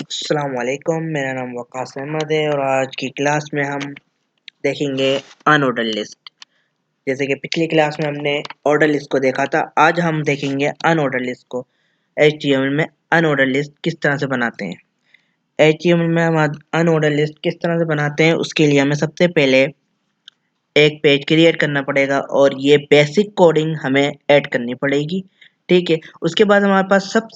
अस्सलामुअलैकुम, मेरा नाम वकास अहमद है और आज की क्लास में हम देखेंगे अनऑर्डर लिस्ट। जैसे कि पिछली क्लास में हमने ऑर्डर लिस्ट को देखा था, आज हम देखेंगे अनऑर्डर लिस्ट को। HTML में अनऑर्डर लिस्ट किस तरह से बनाते हैं। HTML में हम अनऑर्डर लिस्ट किस तरह से बनाते हैं, उसके लिए हमें सबसे पहले एक पेज क्रिएट करना पड़ेगा और ये बेसिक कोडिंग हमें ऐड करनी पड़ेगी। ठीक है, उसके बाद हमारे पास सब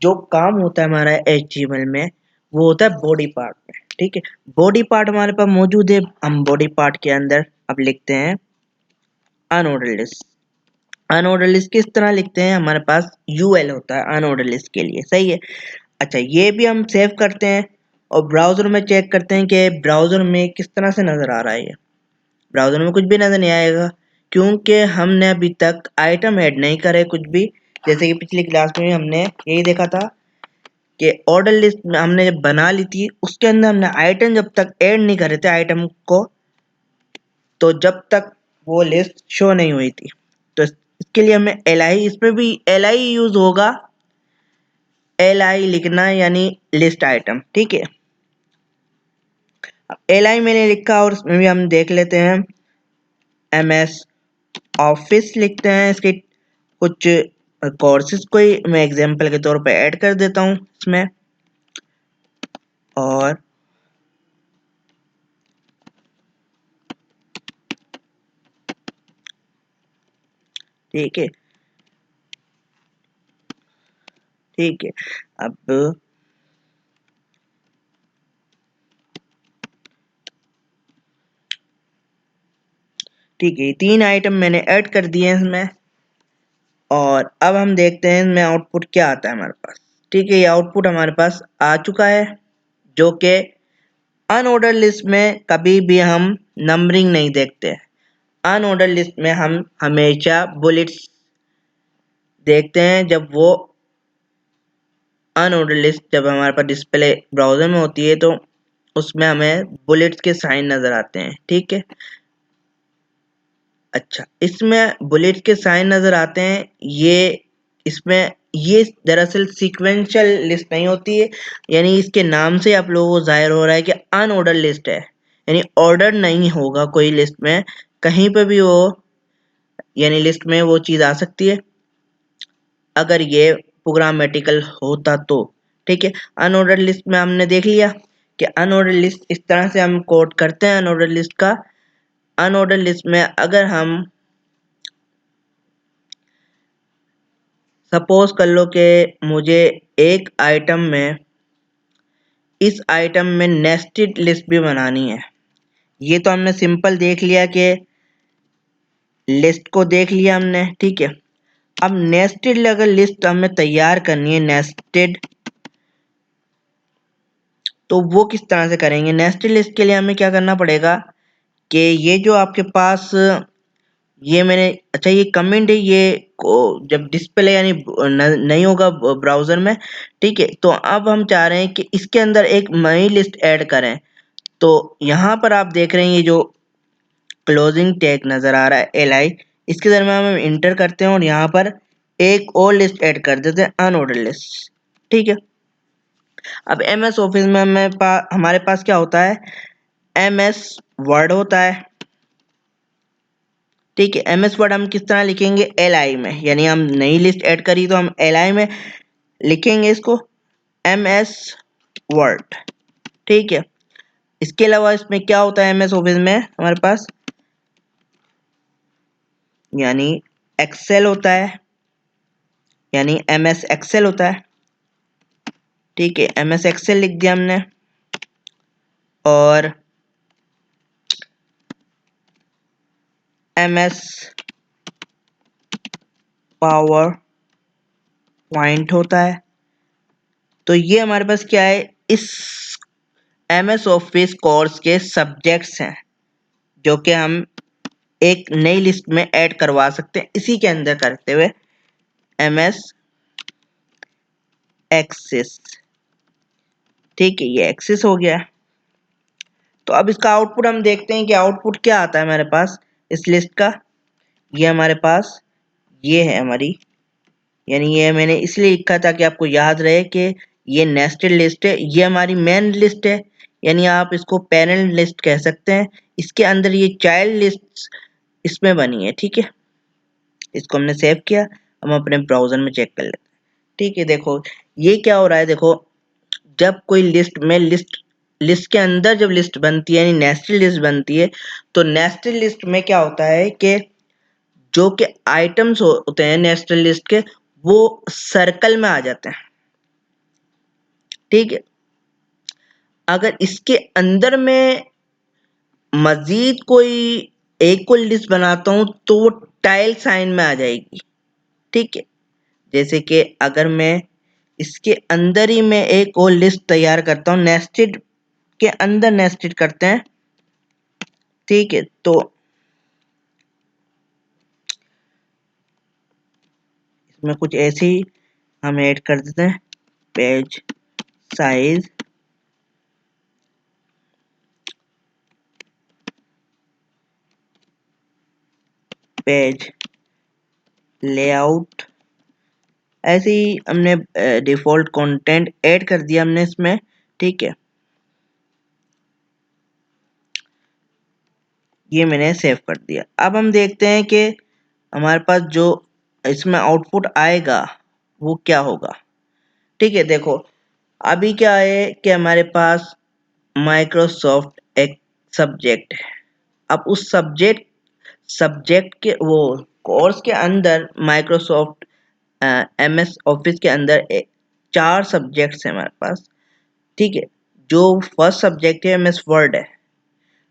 जो काम होता है हमारा HTML में, वो होता है बॉडी पार्ट में। ठीक है, बॉडी पार्ट हमारे पास मौजूद है। हम बॉडी पार्ट के अंदर अब लिखते हैं अनऑर्डर लिस्ट। अनऑर्डर लिस्ट किस तरह लिखते हैं, हमारे पास UL होता है अनऑर्डर लिस्ट के लिए। सही है। अच्छा, ये भी हम सेव करते हैं और ब्राउजर में चेक करते हैं कि ब्राउजर में किस तरह से नजर आ रहा है। ये ब्राउजर में कुछ भी नजर नहीं आएगा क्योंकि हमने अभी तक आइटम ऐड नहीं करे कुछ भी। जैसे कि पिछली क्लास में हमने यही देखा था कि ऑर्डर लिस्ट में हमने जब बना ली थी, उसके अंदर हमने आइटम जब तक ऐड नहीं करे थे आइटम को, तो जब तक वो लिस्ट शो नहीं हुई थी। तो इसके लिए हमें li, इसमें भी li यूज होगा। li लिखना यानी लिस्ट आइटम। ठीक है, अब li मैंने लिखा और इसमें भी हम देख लेते हैं ms ऑफिस लिखते हैं। इसके कुछ कोर्सेज को ही मैं एग्जांपल के तौर पे ऐड कर देता हूँ इसमें। और ठीक है, ठीक है। अब ठीक है, 3 आइटम मैंने ऐड कर दिए हैं इसमें और अब हम देखते हैं इसमें आउटपुट क्या आता है हमारे पास। ठीक है, ये आउटपुट हमारे पास आ चुका है, जो कि अनऑर्डर लिस्ट में कभी भी हम नंबरिंग नहीं देखते हैं। अनऑर्डर लिस्ट में हम हमेशा बुलेट्स देखते हैं। जब वो अनऑर्डर लिस्ट जब हमारे पास डिस्प्ले ब्राउजर में होती है, तो उसमें हमें बुलेट्स के साइन नजर आते हैं। ठीक है, अच्छा, इसमें बुलेट के साइन नजर आते हैं। इसमें ये दरअसल सीक्वेंशियल लिस्ट नहीं होती है, यानी इसके नाम से आप लोगों को जाहिर हो रहा है कि अनऑर्डर लिस्ट है, यानी ऑर्डर नहीं होगा कोई लिस्ट में। कहीं पे भी वो यानी लिस्ट में वो चीज आ सकती है अगर ये प्रोग्रामेटिकल होता तो। ठीक है, अनऑर्डर लिस्ट में हमने देख लिया कि अनऑर्डर लिस्ट इस तरह से हम कोड करते हैं अनऑर्डर लिस्ट का। अनऑर्डर लिस्ट में अगर हम सपोज कर लो कि मुझे एक आइटम में इस आइटम में नेस्टेड लिस्ट भी बनानी है। ये तो हमने सिंपल देख लिया कि लिस्ट को देख लिया हमने। ठीक है, अब नेस्टेड अगर लिस्ट हमें तैयार करनी है नेस्टेड, तो वो किस तरह से करेंगे। नेस्टेड लिस्ट के लिए हमें क्या करना पड़ेगा कि ये जो आपके पास ये मैंने, अच्छा ये कमेंट है, ये को जब डिस्प्ले यानी नहीं होगा ब्राउजर में। ठीक है, तो अब हम चाह रहे हैं कि इसके अंदर एक नई लिस्ट ऐड करें। तो यहाँ पर आप देख रहे हैं ये जो क्लोजिंग टैग नजर आ रहा है li, इसके दरम्यान हम इंटर करते हैं और यहाँ पर एक और लिस्ट ऐड कर देते हैं अनऑर्डर लिस्ट। ठीक है, अब MS ऑफिस में हमारे पास क्या होता है, MS वर्ड होता है। ठीक है, MS वर्ड हम किस तरह लिखेंगे, li में, यानी हम नई लिस्ट ऐड करी तो हम li में लिखेंगे इसको MS वर्ड। ठीक है, इसके अलावा इसमें क्या होता है MS ऑफिस में हमारे पास, यानी एक्सेल होता है, यानी MS एक्सेल होता है। ठीक है, MS एक्सेल लिख दिया हमने और MS पावर पॉइंट होता है। तो ये हमारे पास क्या है, इस MS ऑफिस कोर्स के सब्जेक्ट्स हैं जो कि हम एक नई लिस्ट में ऐड करवा सकते हैं इसी के अंदर करते हुए MS एक्सेस। ठीक है, ये एक्सेस हो गया। तो अब इसका आउटपुट हम देखते हैं कि आउटपुट क्या आता है हमारे पास इस लिस्ट का। ये हमारे पास ये है हमारी, यानी ये मैंने इसलिए लिखा था कि आपको याद रहे कि ये नेस्टेड लिस्ट है, ये हमारी मेन लिस्ट है, यानी आप इसको पेरेंट लिस्ट कह सकते हैं। इसके अंदर ये चाइल्ड लिस्ट इसमें बनी है, ठीक है। इसको हमने सेव किया, हम अपने ब्राउजर में चेक कर लेते हैं। ठीक है, देखो ये क्या हो रहा है। देखो जब कोई लिस्ट में लिस्ट के अंदर जब लिस्ट बनती है, यानी नेस्टेड लिस्ट बनती है, तो नेस्टेड लिस्ट में क्या होता है कि जो के आइटम्स होते हैं नेस्टेड लिस्ट के, वो सर्कल में आ जाते हैं, ठीक है। अगर इसके अंदर में मजीद कोई एक को लिस्ट बनाता हूं तो वो टाइल साइन में आ जाएगी, ठीक है। जैसे कि अगर मैं इसके अंदर ही मैं एक और लिस्ट तैयार करता हूं, नेस्टेड के अंदर नेस्टेड करते हैं, ठीक है। तो इसमें कुछ ऐसे ही हम ऐड कर देते हैं, पेज साइज, पेज लेआउट, ऐसे ही हमने डिफॉल्ट कंटेंट ऐड कर दिया हमने इसमें, ठीक है। ये मैंने सेव कर दिया। अब हम देखते हैं कि हमारे पास जो इसमें आउटपुट आएगा वो क्या होगा, ठीक है। देखो अभी क्या है कि हमारे पास माइक्रोसॉफ्ट एक सब्जेक्ट है। अब उस सब्जेक्ट के वो कोर्स के अंदर माइक्रोसॉफ्ट एमएस ऑफिस के अंदर 4 सब्जेक्ट्स हैं हमारे पास, ठीक है। जो फर्स्ट सब्जेक्ट है एमएस वर्ड है।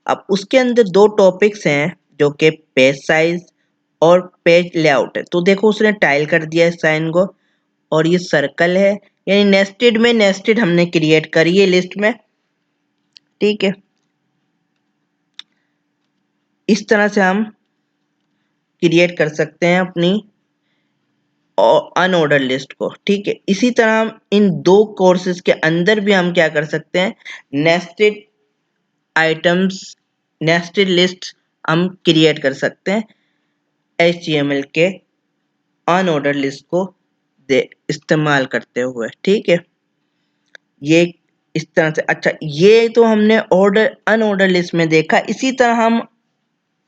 अब उसके अंदर 2 टॉपिक्स हैं जो कि पेज साइज और पेज लेआउट है। तो देखो उसने टाइल कर दिया इस साइन को, और ये सर्कल है, यानी नेस्टेड में नेस्टेड हमने क्रिएट करी है लिस्ट में, ठीक है। इस तरह से हम क्रिएट कर सकते हैं अपनी अनऑर्डर लिस्ट को, ठीक है। इसी तरह हम इन 2 कोर्सेज के अंदर भी हम क्या कर सकते हैं, नेस्टेड आइटम्स, नेस्टेड लिस्ट हम क्रिएट कर सकते हैं HTML के अनऑर्डर लिस्ट को इस्तेमाल करते हुए, ठीक है। ये इस तरह से। अच्छा, ये तो हमने ऑर्डर अनऑर्डर लिस्ट में देखा। इसी तरह हम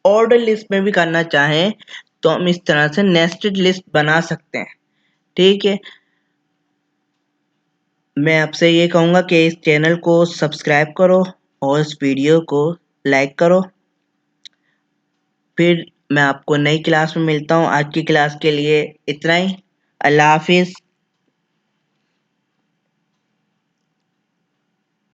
ऑर्डर लिस्ट में भी करना चाहें तो हम इस तरह से नेस्टेड लिस्ट बना सकते हैं, ठीक है। मैं आपसे ये कहूँगा कि इस चैनल को सब्सक्राइब करो और इस वीडियो को लाइक करो। फिर मैं आपको नई क्लास में मिलता हूँ। आज की क्लास के लिए इतना ही। अल्लाह हाफिज़।